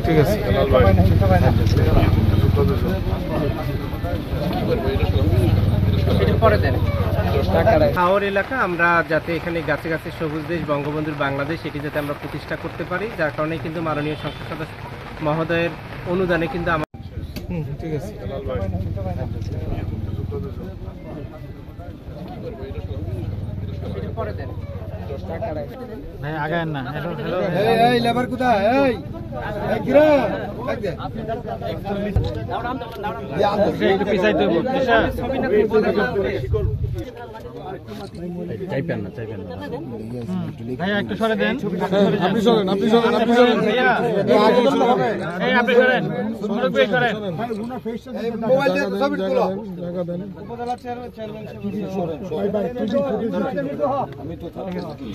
ঠিক আছে। হাওর এলাকা আমরা যাতে এখানে গাছে গাছে সবুজ দেশ বঙ্গবন্ধুর বাংলাদেশ এটি যাতে আমরা প্রতিষ্ঠা করতে পারি, যার কারণে কিন্তু মাননীয় সংসদ সদস্য মহোদয়ের অনুদানে কিন্তু আমার ঠিক আছে। ভাই আগায় না। হ্যালো হ্যালো, এই লেবার কোথায়? এই গিরা লাগ দে একটু পিছাই দেব। চাইবেন না ভাইয়া, একটু সরে দেন। আপনি সরেন, আপনি সরেন, আপনি সরেন ভাইয়া এই আপনি সরেন, মুরব্বি সরেন। এই মোবাইল দিয়ে ছবি তুলো। জায়গা দেন। উপজেলা চেয়ারম্যান সরেন। আমি তো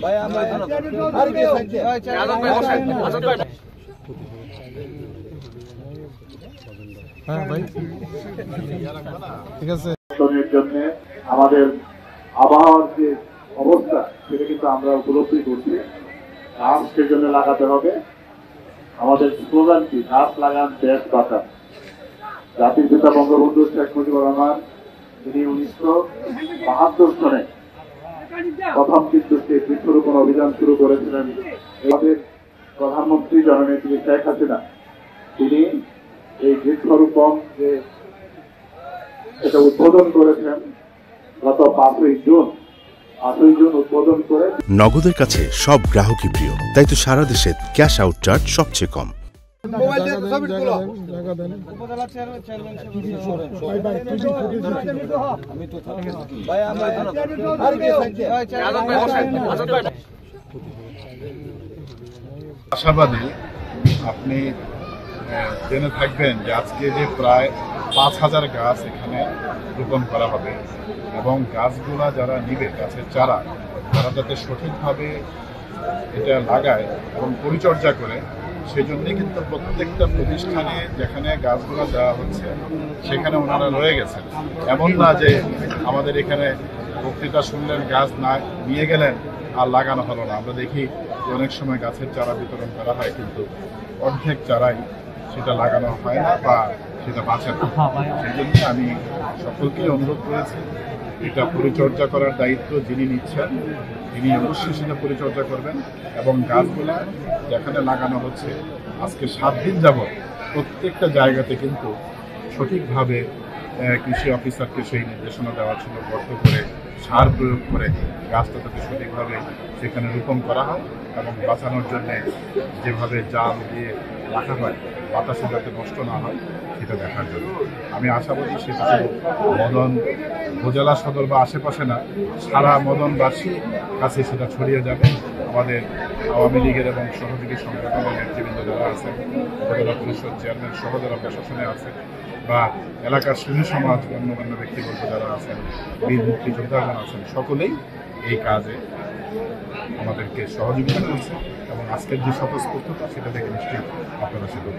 ভাই আমরা আর কি হ্যাঁ ভাই ঠিক আছে। জন্য আমাদের আবহাওয়ার যে অবস্থা সেটা কিন্তু আমরা উপলব্ধি করছি। গাছ সেজন্য লাগাতে হবে। আমাদের স্লোগানটি গাছ লাগান দেশ বাঁচান। জাতির পিতা বঙ্গবন্ধু শেখ মুজিবুর রহমান তিনি 1972 সনে প্রথম কিন্তু সেই বৃক্ষরোপণ অভিযান শুরু করেছিলেন। আমাদের প্রধানমন্ত্রী জননেত্রী শেখ হাসিনা তিনি এই বৃক্ষরোপণ যে এটা উদ্বোধন করেছেন গত 5ই জুন উদ্বোধন করে। নগদের কাছে সব গ্রাহকই প্রিয়, তাই তো সারা দেশে ক্যাশ আউট চার্জ সবচেয়ে কম। মোবাইল দিয়ে ছবি তুলো। জায়গা দেন। উপজেলা চেয়ারম্যান আমি তো ভাই আমরা আর কি আশাবাদী আপনি জেনে থাকবেন যে আজকে যে প্রায় 5000 গাছ এখানে রোপণ করা হবে এবং গাছগুলা যারা নিবে গাছের চারা তারা যাতে সঠিকভাবে এটা লাগায় এবং পরিচর্যা করে, সেই জন্যই কিন্তু প্রত্যেকটা প্রতিষ্ঠানে যেখানে গাছগুলো দেওয়া হচ্ছে সেখানে ওনারা রয়ে গেছেন। এমন না যে আমাদের এখানে বক্তৃতা শুনলেন, গাছ না নিয়ে গেলেন আর লাগানো হলো না। আমরা দেখি যে অনেক সময় গাছের চারা বিতরণ করা হয় কিন্তু অর্ধেক চারাই সেটা লাগানো হয় না বা সেটা বাঁচে না। সেই জন্য আমি সকলকেই অনুরোধ করেছি এটা পরিচর্যা করার দায়িত্ব যিনি নিচ্ছেন তিনি অবশ্যই সেটা পরিচর্যা করবেন এবং গাছগুলা যেখানে লাগানো হচ্ছে আজকে 7 দিন যাবত প্রত্যেকটা জায়গাতে কিন্তু সঠিকভাবে কৃষি অফিসারকে সেই নির্দেশনা দেওয়া ছিল, গর্ত করে সার প্রয়োগ করে গাছটা যাতে সঠিকভাবে সেখানে রোপণ করা হয় এবং বাঁচানোর জন্যে যেভাবে জাল দিয়ে রাখা হয় বাতাসে যাতে নষ্ট না হয় সেটা দেখার জন্য আমি আশাবাদী সেটা মদন উপজেলা সদর বা আশেপাশে না, সারা মদনবাসীর কাছে সেটা ছড়িয়ে যাবে। আমাদের আওয়ামী লীগের এবং সহযোগী সংগঠনের নেতৃবৃন্দ যারা আছেন, উপজেলা পরিষদ চেয়ারম্যান সহ যারা প্রশাসনে আছে বা এলাকার শিশু সমাজ অন্যান্য ব্যক্তিবর্গ যারা আছেন, বীর মুক্তিযোদ্ধা যারা আছেন, সকলেই এই কাজে আমাদেরকে সহযোগিতা করছে এবং আজকের যে স্বতঃস্ফূর্ততা সেটা থেকে নিশ্চয়ই আপনারা সেটা